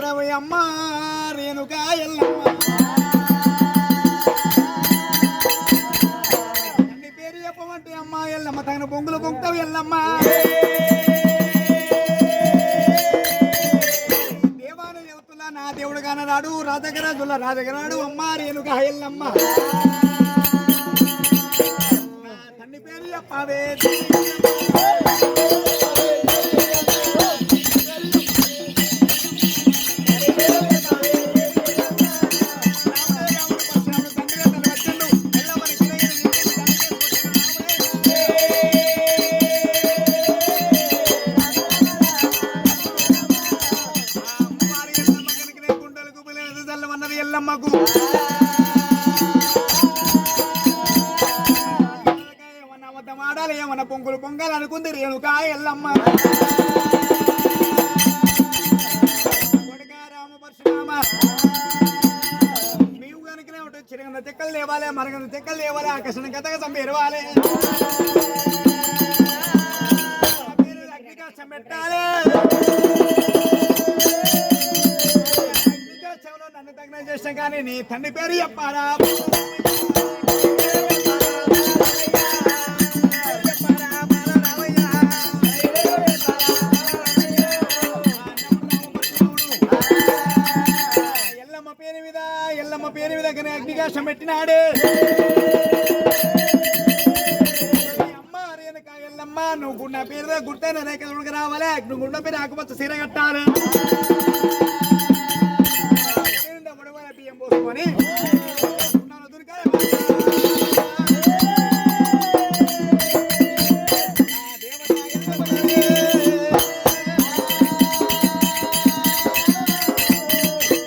పేరడవి అమ్మ రేణుకా ఎల్లమ్మ తండ్రి పేరు చెప్పమంటే అమ్మ ఎల్లమ్మ తగిన బొంగులు బొంగుతావు ఎల్లమ్మ దేవాలయం చెబుతున్నా నా దేవుడు కానరాడు రాజగరాజుల రాజగరాడు అమ్మ రేణుకా ఎల్లమ్మ నా తండ్రి పేరు చెప్పవే ఎల్లమ్మకు ఏమన్నా అబద్ధం ఆడాలి ఏమన్నా పొంగులు పొంగాలి అనుకుంది రేణుకా ఎల్లమ్మ కొడుకా రామ పరశురామ నీవు కనుకనే ఉంటుంది చిరగంద చెక్కలు లేవాలి మరగంద చెక్కలు లేవాలి ఆకర్షణ కథగా చంపేరవాలి అగ్నికాశం పెట్టాలి నన్ను తగిన చేసిన కానీ నీ తండ్రి పేరు చెప్పారా ఎల్లమ్మ పేరు మీద అగ్నికాశం పెట్టినాడే అమ్మ రేణుకా ఎల్లమ్మ నువ్వు గుండ పేరు మీద గుర్తైన రేఖ రావాలి నువ్వు గుండ పేరు ఆకుపచ్చ సీర కట్టాలి బియ్యం పోసుకొని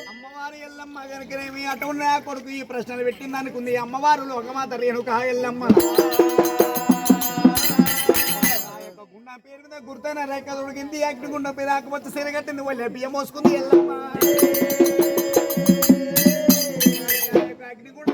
అమ్మవారు ఎల్లమ్మ కనుకనేమి అటున్న కొడుకు ఈ ప్రశ్నలు పెట్టింది అనుకుంది అమ్మవారు లోకమాత రేణుకా ఎల్లమ్మ గుండ పేరు మీద గుర్తైన రేఖ దొరికింది అగ్ని గుండ పేరు ఆకుపచ్చ సీర కట్టింది వాళ్ళ బియ్యం మోసుకుంది ఎల్లమ్మ